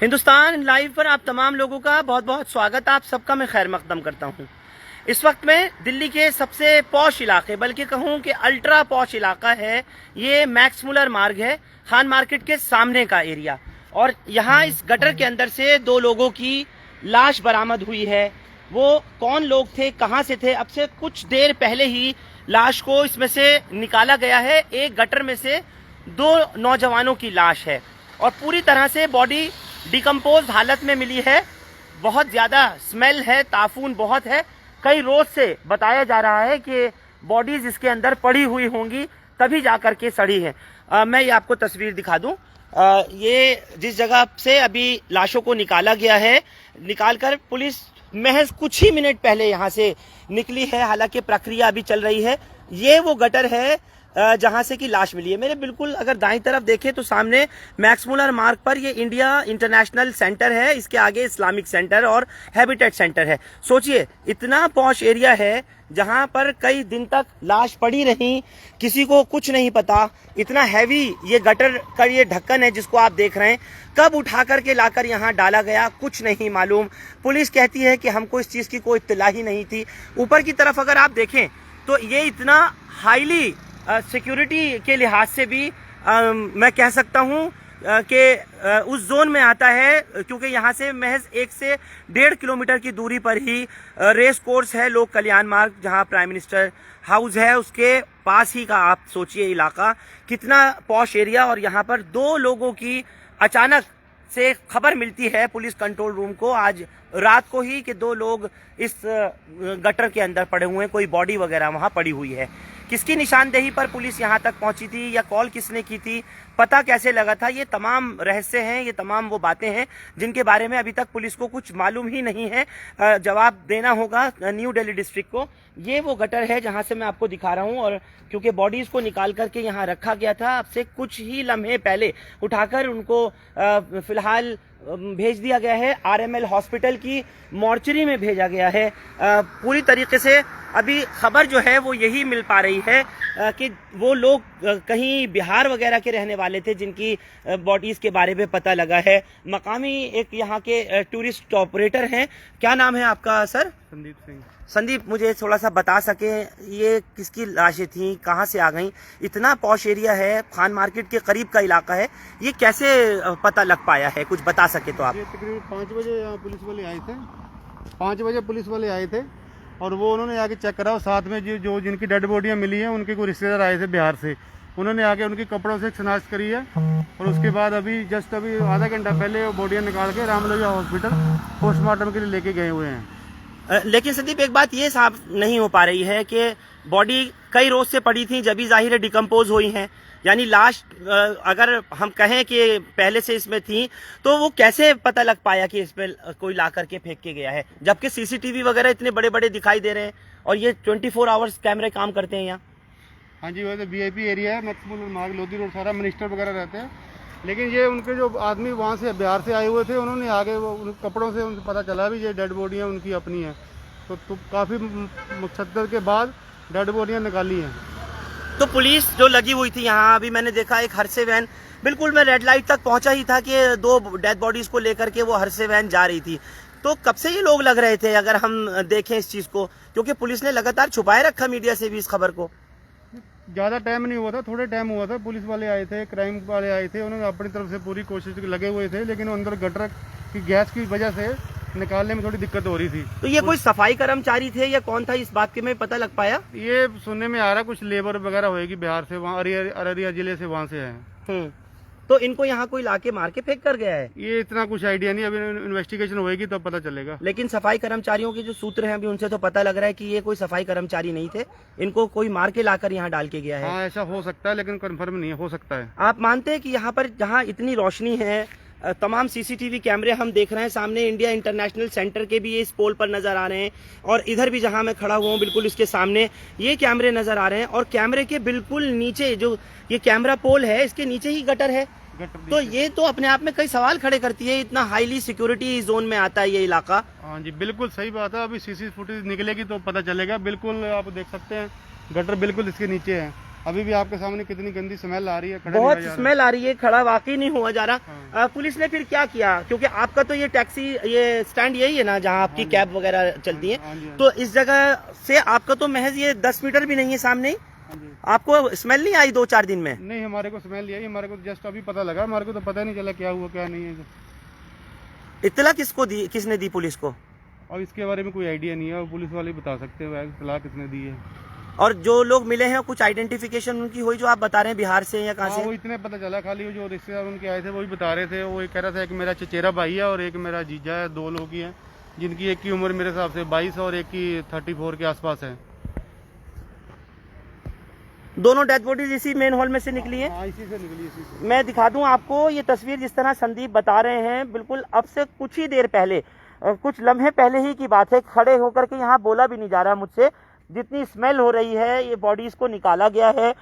Hindustan live पर आप तमाम लोगों का बहुत बहुत स्वागत। आप सबका मैं खैर मकदम करता हूं। इस वक्त मैं दिल्ली के सबसे पॉश इलाके, बल्कि कहूं कि अल्ट्रा पॉश इलाका है, ये मैक्स मुलर मार्ग है, खान मार्केट के सामने का एरिया। और यहाँ इस गटर के अंदर से 2 लोगों की लाश बरामद हुई है। वो कौन लोग थे, कहां से थे? अब से कुछ देर पहले ही लाश को इसमें से निकाला गया है। एक गटर में से 2 नौजवानों की लाश है और पूरी तरह से बॉडी डिकम्पोज हालत में मिली है। बहुत ज्यादा स्मेल है, ताफून बहुत है। कई रोज से बताया जा रहा है कि बॉडीज इसके अंदर पड़ी हुई होंगी, तभी जाकर के सड़ी है। मैं ये आपको तस्वीर दिखा दूं। ये जिस जगह से अभी लाशों को निकाला गया है, निकालकर पुलिस महज कुछ ही मिनट पहले यहाँ से निकली है। हालांकि प्रक्रिया अभी चल रही है। ये वो गटर है जहां से कि लाश मिली है। मेरे बिल्कुल अगर दाईं तरफ देखें तो सामने मैक्स मुलर मार्ग पर ये इंडिया इंटरनेशनल सेंटर है, इसके आगे इस्लामिक सेंटर और हैबिटेट सेंटर है। सोचिए, इतना पॉश एरिया है जहां पर कई दिन तक लाश पड़ी रही, किसी को कुछ नहीं पता। इतना हैवी ये गटर का ये ढक्कन है जिसको आप देख रहे हैं, कब उठा करके लाकर यहाँ डाला गया कुछ नहीं मालूम। पुलिस कहती है कि हमको इस चीज की कोई इत्तला ही नहीं थी। ऊपर की तरफ अगर आप देखें तो ये इतना हाईली सिक्योरिटी के लिहाज से भी मैं कह सकता हूं कि उस जोन में आता है, क्योंकि यहाँ से महज 1 से 1.5 किलोमीटर की दूरी पर ही रेस कोर्स है, लोक कल्याण मार्ग, जहाँ प्राइम मिनिस्टर हाउस है, उसके पास ही का आप सोचिए इलाका, कितना पॉश एरिया। और यहाँ पर 2 लोगों की अचानक से खबर मिलती है पुलिस कंट्रोल रूम को आज रात को ही कि 2 लोग इस गटर के अंदर पड़े हुए हैं, कोई बॉडी वगैरह वहां पड़ी हुई है। किसकी निशानदेही पर पुलिस यहां तक पहुंची थी या कॉल किसने की थी, पता कैसे लगा था, ये तमाम रहस्य हैं, ये तमाम वो बातें हैं जिनके बारे में अभी तक पुलिस को कुछ मालूम ही नहीं है। जवाब देना होगा न्यू दिल्ली डिस्ट्रिक्ट को। ये वो गटर है जहां से मैं आपको दिखा रहा हूं, और क्योंकि बॉडीज को निकाल करके यहाँ रखा गया था, अब से कुछ ही लम्हे पहले उठाकर उनको फिलहाल भेज दिया गया है। आरएमएल हॉस्पिटल की मॉर्चरी में भेजा गया है। पूरी तरीके से अभी खबर जो है वो यही मिल पा रही है कि वो लोग कहीं बिहार वगैरह के रहने वाले थे जिनकी बॉडीज के बारे में पता लगा है। मकामी एक यहाँ के टूरिस्ट ऑपरेटर हैं। क्या नाम है आपका सर? संदीप सिंह। संदीप, मुझे थोड़ा सा बता सके ये किसकी लाशें थी, कहाँ से आ गईं? इतना पॉश एरिया है, खान मार्केट के करीब का इलाका है, ये कैसे पता लग पाया है? कुछ बता सके तो आप। ये तकरीबन 5 बजे यहाँ पुलिस वाले आए थे। 5 बजे पुलिस वाले आए थे और वो उन्होंने आके चेक करा। साथ में जो जिनकी डेड बॉडियाँ मिली हैं उनके कोई रिश्तेदार आए थे बिहार से, उन्होंने आके उनके कपड़ों से शनाख्त करी है। और उसके बाद अभी जस्ट अभी आधा घंटा पहले वो बॉडियाँ निकाल के रामलोहिया हॉस्पिटल पोस्टमार्टम के लिए लेके गए हुए हैं। लेकिन संदीप, एक बात ये साफ नहीं हो पा रही है कि बॉडी कई रोज से पड़ी थी, जब भी जाहिर है डिकम्पोज हुई हैं, यानी लाश अगर हम कहें कि पहले से इसमें थी, तो वो कैसे पता लग पाया कि इसमें कोई ला करके फेंक के गया है, जबकि सीसीटीवी वगैरह इतने बड़े बड़े दिखाई दे रहे हैं और ये 24 आवर्स कैमरे काम करते हैं यहाँ। हाँ जी, वैसे VIP एरिया है, मैक्स मुलर मार्ग, लोधी रोड, सारा मिनिस्टर वगैरह रहते हैं। लेकिन ये उनके जो आदमी वहाँ से बिहार से आए हुए थे, उन्होंने आगे वो उन कपड़ों से उनको पता चला भी ये डेड बॉडियाँ उनकी अपनी हैं। तो काफ़ी मुशक्कत के बाद डेड बॉडियाँ निकाली हैं। तो पुलिस जो लगी हुई थी यहाँ, अभी मैंने देखा एक हरसे वैन, बिल्कुल मैं रेड लाइट तक पहुंचा ही था कि 2 डेड बॉडीज को लेकर के वो हरसे वैन जा रही थी। तो कब से ये लोग लग रहे थे अगर हम देखें इस चीज को, क्योंकि पुलिस ने लगातार छुपाए रखा मीडिया से भी इस खबर को। ज़्यादा टाइम नहीं हुआ था, थोड़े टाइम हुआ था। पुलिस वाले आए थे, क्राइम वाले आए थे, उन्होंने अपनी तरफ से पूरी कोशिश लगे हुए थे, लेकिन अंदर गटर की गैस की वजह से निकालने में थोड़ी दिक्कत हो रही थी। तो ये कोई सफाई कर्मचारी थे या कौन था, इस बात के में पता लग पाया? ये सुनने में आ रहा कुछ लेबर वगैरह होएगी बिहार से, वहाँ अररिया जिले से वहाँ से है। तो इनको यहाँ कोई लाके मार के फेंक कर गया है? ये इतना कुछ आइडिया नहीं, अभी इन्वेस्टिगेशन होएगी तब पता चलेगा। लेकिन सफाई कर्मचारियों के जो सूत्र हैं अभी उनसे तो पता लग रहा है कि ये कोई सफाई कर्मचारी नहीं थे, इनको कोई मार के लाकर यहाँ डाल के गया है। हाँ, ऐसा हो सकता है, लेकिन कंफर्म नहीं हो सकता है। आप मानते हैं कि यहाँ पर जहाँ इतनी रोशनी है, तमाम सीसीटीवी कैमरे हम देख रहे हैं, सामने इंडिया इंटरनेशनल सेंटर के भी इस पोल पर नजर आ रहे हैं, और इधर भी जहां मैं खड़ा हुआ हूं बिल्कुल इसके सामने ये कैमरे नजर आ रहे हैं, और कैमरे के बिल्कुल नीचे जो ये कैमरा पोल है, इसके नीचे ही गटर है। तो ये तो अपने आप में कई सवाल खड़े करती है, इतना हाईली सिक्योरिटी जोन में आता है ये इलाका। हाँ जी, बिल्कुल सही बात है। अभी सीसी फुटेज निकलेगी तो पता चलेगा। बिल्कुल आप देख सकते हैं गटर बिल्कुल इसके नीचे है। अभी भी आपके सामने कितनी गंदी स्मेल आ रही है, खड़ा नहीं बहुत हुआ जा रहा। स्मेल आ रही है, खड़ा वाकई नहीं हुआ जा रहा। पुलिस ने फिर क्या किया, क्योंकि आपका तो ये टैक्सी ये स्टैंड यही है ना जहाँ आपकी कैब वगैरह चलती है, हाँ जी, हाँ तो इस जगह से आपका तो महज ये 10 मीटर भी नहीं है सामने ही, जी। आपको स्मेल नहीं आई 2-4 दिन में? नहीं, हमारे को स्मेल यही, हमारे को जस्ट अभी पता लगा, हमारे को तो पता नहीं चला क्या हुआ क्या नहीं है। इत्तला किसने दी पुलिस को? और इसके बारे में कोई आइडिया नहीं है, और पुलिस वाले बता सकते हैं इत्तला किसने दी है। और जो लोग मिले हैं कुछ आइडेंटिफिकेशन उनकी हुई, जो आप बता रहे हैं बिहार से या कहाँ हाँ, से? वो इतने पता चला, खाली वो जो रिश्तेदार उनके आए थे वही बता रहे थे। वो एक कह रहा था एक मेरा चचेरा भाई है और एक मेरा जीजा है, 2 लोग ही हैं, जिनकी एक की उम्र मेरे हिसाब से 22 और एक की 34 के आसपास है। दोनों डेड बॉडीज इसी मेन हॉल में से निकली है। हाँ, इसी से निकली, इसी से। मैं दिखा दूं आपको ये तस्वीर, जिस तरह संदीप बता रहे हैं, बिल्कुल अब से कुछ ही देर पहले, कुछ लम्हे पहले ही की बात है, खड़े होकर के यहाँ बोला भी नहीं जा रहा मुझसे, जितनी स्मेल हो रही है, ये बॉडीज को निकाला गया है।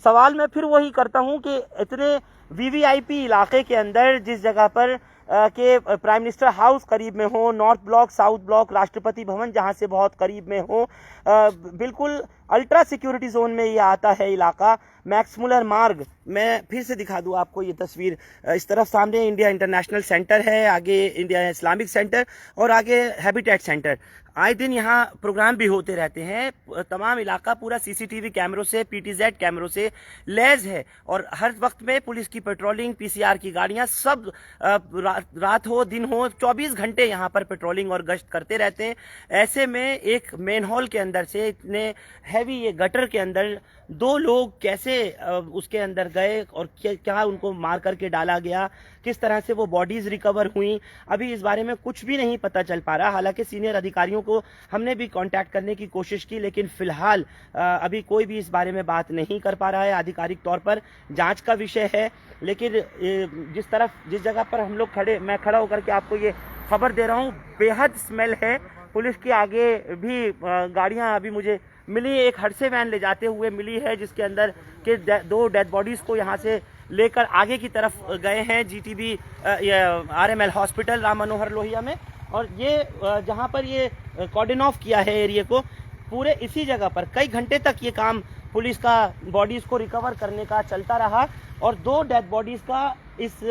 सवाल मैं फिर वही करता हूँ कि इतने वीवीआईपी इलाके के अंदर, जिस जगह पर के प्राइम मिनिस्टर हाउस करीब में हो, north block, south block, Rashtrapati Bhavan जहां से बहुत करीब में हो, बिल्कुल अल्ट्रा सिक्योरिटी जोन में ये आता है इलाका। मैक्समुलर मार्ग, मैं फिर से दिखा दूं आपको ये तस्वीर, इस तरफ सामने इंडिया इंटरनेशनल सेंटर है, आगे इंडिया इस्लामिक सेंटर और आगे हैबिटेट सेंटर। आए दिन यहाँ प्रोग्राम भी होते रहते हैं। तमाम इलाका पूरा सीसीटीवी कैमरों से, पीटीजेड कैमरों से लैस है और हर वक्त में पुलिस की पेट्रोलिंग, पीसीआर की गाड़ियां, सब रात हो दिन हो 24 घंटे यहाँ पर पेट्रोलिंग और गश्त करते रहते हैं। ऐसे में एक मेन हॉल के अंदर से, इतने हैवी ये गटर के अंदर 2 लोग कैसे उसके अंदर गए और क्या उनको मार करके डाला गया, किस तरह से वो बॉडीज रिकवर हुई, अभी इस बारे में कुछ भी नहीं पता चल पा रहा। हालांकि सीनियर अधिकारियों को हमने भी कांटेक्ट करने की कोशिश की, लेकिन फिलहाल अभी कोई भी इस बारे में बात नहीं कर पा रहा है। आधिकारिक तौर पर जांच का विषय है, लेकिन जिस जगह पर हम लोग मैं खड़ा होकर के आपको ये खबर दे रहा हूँ, बेहद स्मेल है। पुलिस के आगे भी गाड़ियां अभी मुझे मिली, एक हड़से वैन ले जाते हुए मिली है, जिसके अंदर के 2 डेड बॉडीज को यहाँ से लेकर आगे की तरफ गए हैं GTB RML hospital Ram Manohar Lohia में। और ये जहाँ पर ये कॉर्डन ऑफ किया है एरिया को, पूरे इसी जगह पर कई घंटे तक ये काम पुलिस का बॉडीज को रिकवर करने का चलता रहा और 2 डेड बॉडीज का इस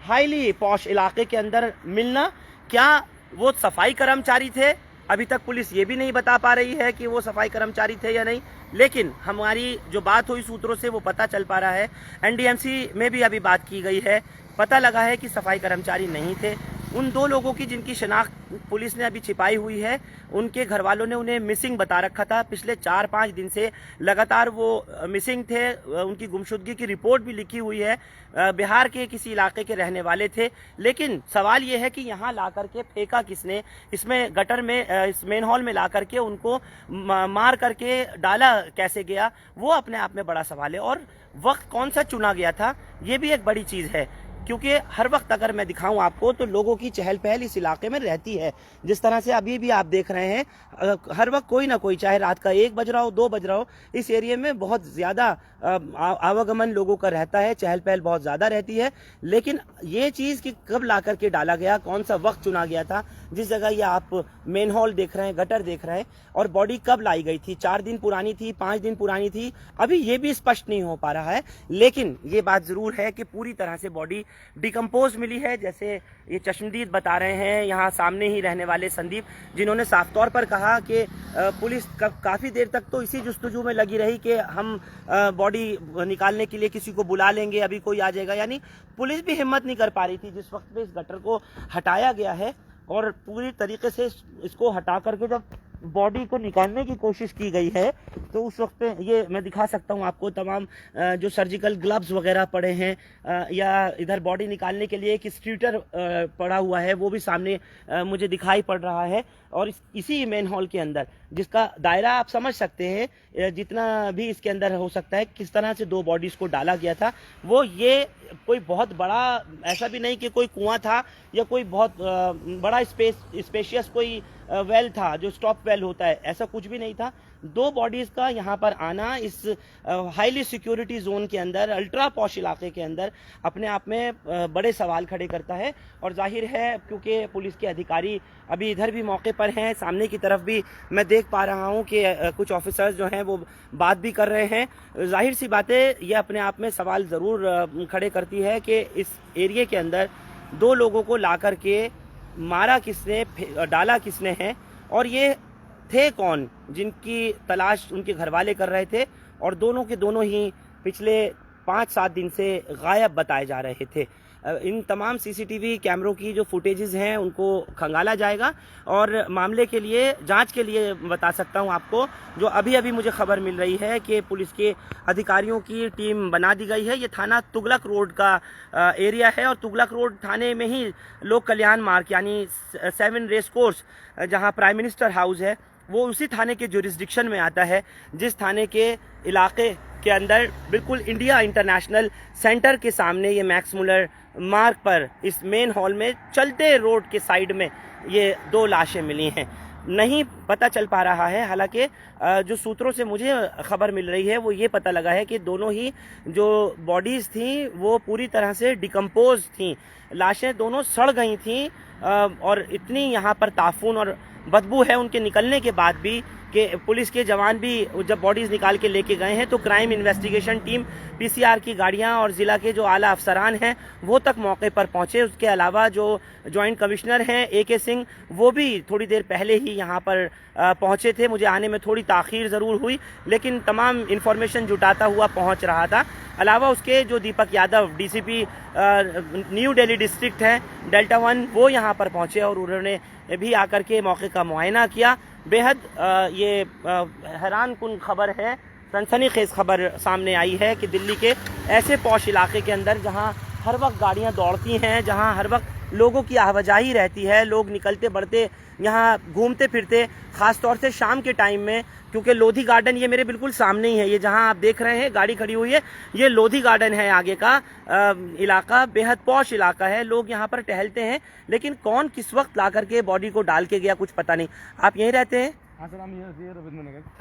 हाईली पॉश इलाके के अंदर मिलना, क्या वो सफाई कर्मचारी थे? अभी तक पुलिस ये भी नहीं बता पा रही है कि वो सफाई कर्मचारी थे या नहीं, लेकिन हमारी जो बात हुई सूत्रों से वो पता चल पा रहा है। एनडीएमसी में भी अभी बात की गई है, पता लगा है कि सफाई कर्मचारी नहीं थे। उन 2 लोगों की जिनकी शिनाख्त पुलिस ने अभी छिपाई हुई है, उनके घर वालों ने उन्हें मिसिंग बता रखा था। पिछले 4-5 दिन से लगातार वो मिसिंग थे, उनकी गुमशुदगी की रिपोर्ट भी लिखी हुई है। बिहार के किसी इलाके के रहने वाले थे, लेकिन सवाल ये है कि यहाँ ला करके फेंका किसने, इसमें गटर में, इस मेन हॉल में ला करके उनको मार करके डाला कैसे गया, वो अपने आप में बड़ा सवाल है। और वक्त कौन सा चुना गया था, ये भी एक बड़ी चीज है, क्योंकि हर वक्त अगर मैं दिखाऊं आपको तो लोगों की चहल पहल इस इलाके में रहती है। जिस तरह से अभी भी आप देख रहे हैं, हर वक्त कोई ना कोई, चाहे रात का 1 बज रहा हो, 2 बज रहा हो, इस एरिया में बहुत ज्यादा आवागमन लोगों का रहता है, चहल पहल बहुत ज्यादा रहती है। लेकिन ये चीज कि कब ला करके डाला गया, कौन सा वक्त चुना गया था, जिस जगह ये आप मेन हॉल देख रहे हैं, गटर देख रहे हैं, और बॉडी कब लाई गई थी, 4 दिन पुरानी थी, 5 दिन पुरानी थी, अभी ये भी स्पष्ट नहीं हो पा रहा है। लेकिन ये बात जरूर है कि पूरी तरह से बॉडी डिकम्पोज मिली है, जैसे ये चश्मदीद बता रहे हैं यहाँ सामने ही रहने वाले संदीप, जिन्होंने साफ तौर पर कहा कि पुलिस काफी देर तक तो इसी जुस्तजू में लगी रही कि हम बॉडी निकालने के लिए किसी को बुला लेंगे, अभी कोई आ जाएगा, यानी पुलिस भी हिम्मत नहीं कर पा रही थी। जिस वक्त में इस गटर को हटाया गया है और पूरी तरीके से इसको हटा करके जब बॉडी को निकालने की कोशिश की गई है, तो उस वक्त पे ये मैं दिखा सकता हूँ आपको, तमाम जो सर्जिकल ग्लव्स वगैरह पड़े हैं, या इधर बॉडी निकालने के लिए एक स्ट्रीटर पड़ा हुआ है, वो भी सामने मुझे दिखाई पड़ रहा है। और इसी मेन हॉल के अंदर, जिसका दायरा आप समझ सकते हैं, जितना भी इसके अंदर हो सकता है, किस तरह से 2 बॉडीज को डाला गया था, वो ये कोई बहुत बड़ा, ऐसा भी नहीं कि कोई कुआं था या कोई बहुत बड़ा स्पेशियस कोई वेल था जो स्टॉप वेल होता है, ऐसा कुछ भी नहीं था। दो बॉडीज का यहाँ पर आना इस हाईली सिक्योरिटी जोन के अंदर, अल्ट्रा पॉश इलाके के अंदर अपने आप में बड़े सवाल खड़े करता है। और जाहिर है क्योंकि पुलिस के अधिकारी अभी इधर भी मौके पर हैं, सामने की तरफ भी मैं देख पा रहा हूँ कि कुछ ऑफिसर्स जो हैं वो बात भी कर रहे हैं। जाहिर सी बात है, ये अपने आप में सवाल ज़रूर खड़े करती है कि इस एरिया के अंदर दो लोगों को ला कर के मारा किसने, डाला किसने है, और ये थे कौन जिनकी तलाश उनके घर वाले कर रहे थे, और दोनों के दोनों ही पिछले 5-7 दिन से गायब बताए जा रहे थे। इन तमाम सीसीटीवी कैमरों की जो फुटेजेस हैं उनको खंगाला जाएगा और मामले के लिए, जांच के लिए बता सकता हूं आपको, जो अभी अभी मुझे खबर मिल रही है कि पुलिस के अधिकारियों की टीम बना दी गई है। ये थाना तुगलक रोड का एरिया है और तुगलक रोड थाने में ही लोक कल्याण मार्ग यानी 7 रेस कोर्स जहां प्राइम मिनिस्टर हाउस है वो उसी थाने के जुरिस्डिक्शन में आता है, जिस थाने के इलाके के अंदर बिल्कुल इंडिया इंटरनेशनल सेंटर के सामने ये मैक्स मुलर मार्ग पर इस मेन हॉल में चलते रोड के साइड में ये दो लाशें मिली हैं। नहीं पता चल पा रहा है, हालांकि जो सूत्रों से मुझे खबर मिल रही है वो ये पता लगा है कि दोनों ही जो बॉडीज़ थी वो पूरी तरह से डिकम्पोज थी, लाशें दोनों सड़ गई थी और इतनी यहाँ पर ताफून और बदबू है उनके निकलने के बाद भी कि पुलिस के जवान भी जब बॉडीज़ निकाल के लेके गए हैं तो क्राइम इन्वेस्टिगेशन टीम, पीसीआर की गाड़ियां और ज़िला के जो आला अफसरान हैं वो तक मौके पर पहुंचे। उसके अलावा जो जॉइंट कमिश्नर हैं AK सिंह वो भी थोड़ी देर पहले ही यहां पर पहुंचे थे। मुझे आने में थोड़ी ताख़ीर ज़रूर हुई, लेकिन तमाम इन्फॉर्मेशन जुटाता हुआ पहुंच रहा था। अलावा उसके जो Deepak Yadav DCP new Delhi district है डेल्टा 1, वो यहाँ पर पहुँचे और उन्होंने भी आकर के मौके का मुआयना किया। बेहद ये हैरान कुन खबर है, सनसनीखेज खबर सामने आई है कि दिल्ली के ऐसे पॉश इलाके के अंदर जहां हर वक्त गाड़ियां दौड़ती हैं, जहां हर वक्त लोगों की आवाजाही रहती है, लोग निकलते बढ़ते यहाँ घूमते फिरते, ख़ास तौर से शाम के टाइम में, क्योंकि लोधी गार्डन ये मेरे बिल्कुल सामने ही है, ये जहाँ आप देख रहे हैं गाड़ी खड़ी हुई है ये लोधी गार्डन है आगे का इलाका, बेहद पॉश इलाका है, लोग यहाँ पर टहलते हैं। लेकिन कौन किस वक्त ला करके बॉडी को डाल के गया कुछ पता नहीं। आप यहीं रहते हैं? हाँ सर, हम ये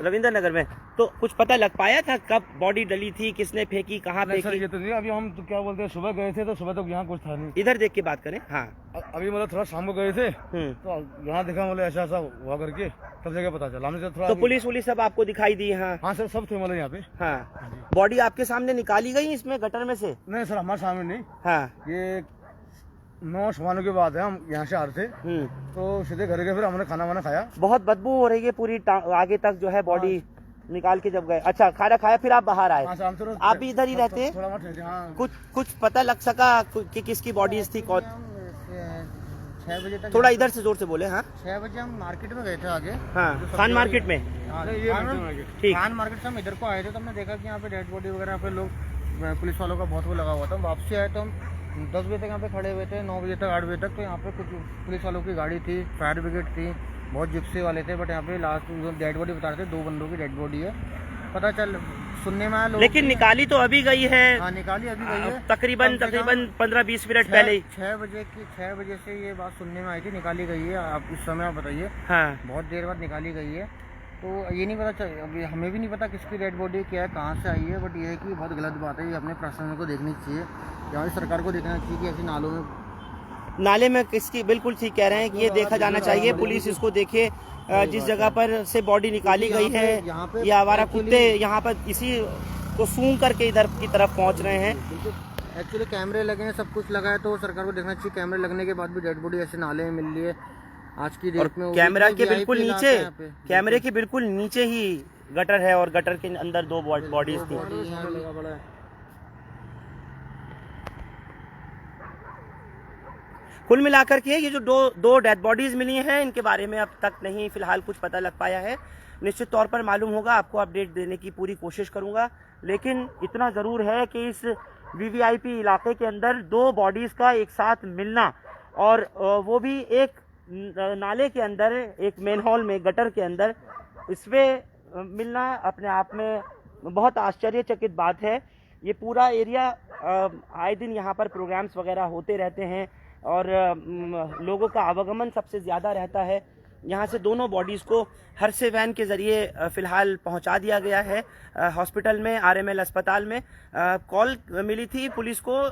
रविंद्र नगर में। तो कुछ पता लग पाया था कब बॉडी डली थी, किसने फेंकी, कहाँ फेंकी? सर ये तो नहीं, अभी हम तो क्या बोलते हैं, सुबह गए थे तो सुबह तक यहाँ कुछ था नहीं। इधर देख के बात करें। हाँ, अभी मतलब थोड़ा शाम को गए थे तो यहाँ देखा, मतलब ऐसा हुआ करके तब जगह पता चला हमने। थोड़ा तो पुलिस सब आपको दिखाई दी? हाँ हाँ सर, सब थे मतलब यहाँ पे। हाँ, बॉडी आपके सामने निकाली गई इसमें गटर में से? नहीं सर, हमारे सामने नहीं। हाँ, ये 9 सवानों के बाद है, हम यहाँ से आ रहे थे तो सीधे घर गए, फिर हमने खाना वाना खाया। बहुत बदबू हो रही है पूरी आगे तक जो है बॉडी निकाल के जब गए। अच्छा, खाना खाया फिर आप बाहर आए? आप भी इधर ही रहते हैं? कुछ पता लग सका कि किसकी बॉडीज थी? कौन? 6 बजे तक। थोड़ा इधर से जोर से बोले। हाँ, 6 बजे हम मार्केट में गए थे आगे। हाँ, खान मार्केट में। ठीक, खान मार्केट से हम इधर को आए थे तो हमने देखा कि यहाँ पे डेड बॉडी वगैरह पे लोग, पुलिस वालों का बहुत वो लगा हुआ था। वापसी आए तो हम 10 बजे तक यहाँ पे खड़े हुए थे, 9 बजे तक 8 बजे तक। तो यहाँ पे कुछ पुलिस वालों की गाड़ी थी, फायर ब्रिगेड थी, बहुत जिप्सी वाले थे, बट यहाँ पे लास्ट डेड बॉडी बता रहे थे 2 बंदों की डेड बॉडी है। पता चल सुनने में आया लोग, लेकिन निकाली तो अभी गई है। हाँ, निकाली अभी गई है, तकरीबन 15-20 मिनट पहले ही। 6 बजे से ये बात सुनने में आई थी, निकाली गई है। आप इस समय आप बताइए। हाँ, बहुत देर बाद निकाली गई है। तो ये नहीं पता चल, अभी हमें भी नहीं पता किसकी डेड बॉडी क्या है, कहाँ से आई है, बट ये है कि बहुत गलत बात है। ये अपने प्रशासन को देखनी चाहिए, यहाँ की सरकार को देखना चाहिए कि ऐसे नाले में किसकी, बिल्कुल ठीक कह रहे हैं कि ये देखा जाना चाहिए, पुलिस इसको देखे। जिस जगह पर से बॉडी निकाली गई है, ये आवारा कुत्ते यहाँ पर इसी को सूंघ करके इधर की तरफ पहुँच रहे हैं। एक्चुअली कैमरे लगे हैं, सब कुछ लगा है, तो सरकार को देखना चाहिए। कैमरे लगने के बाद भी डेड बॉडी ऐसे नाले में मिल रही है आज की डेट में। कैमरा के बिल्कुल नीचे, कैमरे के बिल्कुल नीचे ही गटर है और गटर के अंदर 2 बॉडीज थी। कुल मिलाकर के ये जो दो डेड बॉडीज मिली हैं, इनके बारे में अब तक नहीं फिलहाल कुछ पता लग पाया है। निश्चित तौर पर मालूम होगा, आपको अपडेट देने की पूरी कोशिश करूंगा। लेकिन इतना ज़रूर है कि इस VVIP इलाके के अंदर 2 बॉडीज़ का एक साथ मिलना, और वो भी एक नाले के अंदर, एक मेन हॉल में, गटर के अंदर, इसमें मिलना अपने आप में बहुत आश्चर्यचकित बात है। ये पूरा एरिया आए दिन यहाँ पर प्रोग्राम्स वगैरह होते रहते हैं और लोगों का आवागमन सबसे ज़्यादा रहता है। यहाँ से दोनों बॉडीज़ को हर्षे वैन के ज़रिए फ़िलहाल पहुँचा दिया गया है हॉस्पिटल में, आरएमएल अस्पताल में। कॉल मिली थी पुलिस को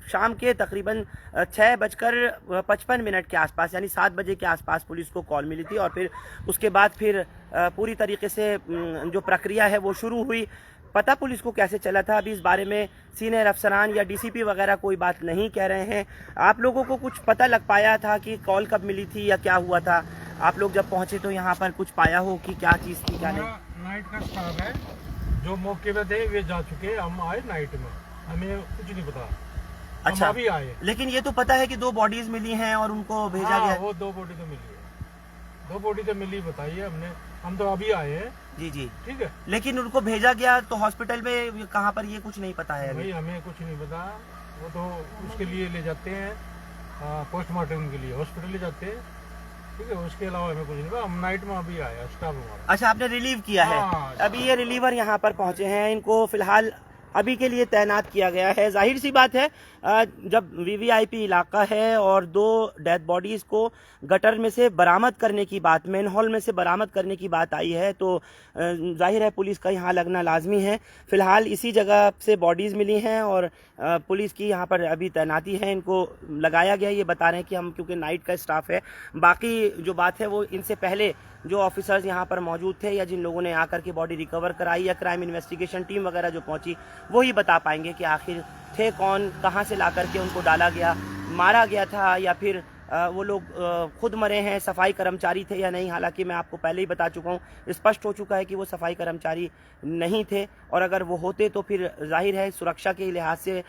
शाम के तकरीबन 6:55 के आसपास, यानी 7 बजे के आसपास पुलिस को कॉल मिली थी और फिर उसके बाद फिर पूरी तरीके से जो प्रक्रिया है वो शुरू हुई। पता पुलिस को कैसे चला था अभी इस बारे में सीनियर अफसरान या डीसीपी वगैरह कोई बात नहीं कह रहे हैं। आप लोगों को कुछ पता लग पाया था कि कॉल कब मिली थी या क्या हुआ था? आप लोग जब पहुंचे तो यहाँ पर कुछ पाया हो कि क्या चीज़ थी क्या नहीं? नाइट का स्टाफ है जो मौके पे थे, वे जा चुके, हम आए नाइट में, हमें कुछ नहीं पता। अच्छा, हम अभी आए। लेकिन ये तो पता है कि 2 बॉडीज मिली हैं और उनको भेजा गया। वो 2 बॉडी तो मिली है, 2 बॉडी तो मिली, बताइए हमने, हम तो अभी आए हैं। जी जी, ठीक है, लेकिन उनको भेजा गया तो हॉस्पिटल में कहाँ पर, ये कुछ नहीं पता है अभी। भाई हमें कुछ नहीं पता। वो तो उसके लिए ले जाते हैं पोस्टमार्टम के लिए हॉस्पिटल ले जाते हैं। ठीक है, उसके अलावा हमें कुछ नहीं पता। हम नाइट में अभी आए, स्टाफ हमारा। अच्छा, आपने रिलीव किया है? हाँ। अभी ये रिलीवर यहाँ पर पहुंचे हैं, इनको फिलहाल अभी के लिए तैनात किया गया है। जाहिर सी बात है, जब वीवीआईपी इलाका है और 2 डेड बॉडीज को गटर में से बरामद करने की बात, मेन हॉल में से बरामद करने की बात आई है, तो जाहिर है पुलिस का यहाँ लगना लाजमी है। फिलहाल इसी जगह से बॉडीज मिली हैं और पुलिस की यहाँ पर अभी तैनाती है, इनको लगाया गया। ये बता रहे हैं कि हम, क्योंकि नाइट का स्टाफ है, बाकी जो बात है वो इनसे पहले जो ऑफिसर्स यहाँ पर मौजूद थे या जिन लोगों ने आकर के बॉडी रिकवर कराई या क्राइम इन्वेस्टिगेशन टीम वगैरह जो पहुंची, वो ही बता पाएंगे कि आखिर थे कौन, कहाँ से ला करके उनको डाला गया, मारा गया था या फिर वो लोग खुद मरे हैं, सफाई कर्मचारी थे या नहीं। हालांकि मैं आपको पहले ही बता चुका हूँ, स्पष्ट हो चुका है कि वो सफाई कर्मचारी नहीं थे, और अगर वो होते तो फिर जाहिर है सुरक्षा के लिहाज से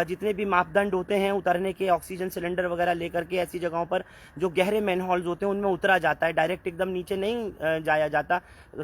जितने भी मापदंड होते हैं उतरने के, ऑक्सीजन सिलेंडर वगैरह लेकर के ऐसी जगहों पर जो गहरे मैन हॉल्स होते हैं उनमें उतरा जाता है, डायरेक्ट एकदम नीचे नहीं जाया जाता।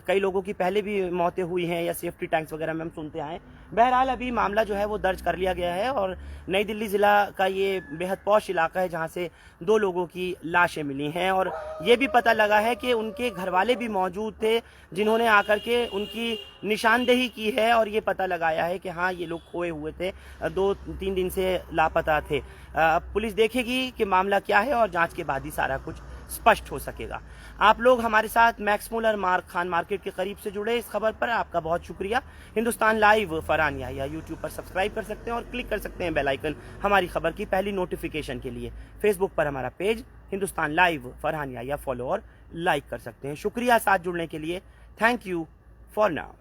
कई लोगों की पहले भी मौतें हुई हैं या सेफ्टी टैंक्स वगैरह में हम सुनते आए। बहरहाल अभी मामला जो है वो दर्ज कर लिया गया है और नई दिल्ली ज़िला का ये बेहद पौश इलाका है जहाँ से 2 लोगों की लाशें मिली हैं, और ये भी पता लगा है कि उनके घर वाले भी मौजूद थे जिन्होंने आकर के उनकी निशानदेही की है, और ये पता लगाया है कि हाँ, ये लोग खोए हुए थे, 2-3 दिन से लापता थे। पुलिस देखेगी कि मामला क्या है और जांच के बाद ही सारा कुछ स्पष्ट हो सकेगा। आप लोग हमारे साथ मैक्स मूलर खान मार्केट के करीब से जुड़े इस खबर पर आपका बहुत शुक्रिया। हिंदुस्तान लाइव फरहान याहिया यूट्यूब पर सब्सक्राइब कर सकते हैं और क्लिक कर सकते हैं बेल आइकन हमारी खबर की पहली नोटिफिकेशन के लिए। फेसबुक पर हमारा page Hindustan live Farhan Yahiya follow और लाइक कर सकते हैं। शुक्रिया साथ जुड़ने के लिए। Thank you for now.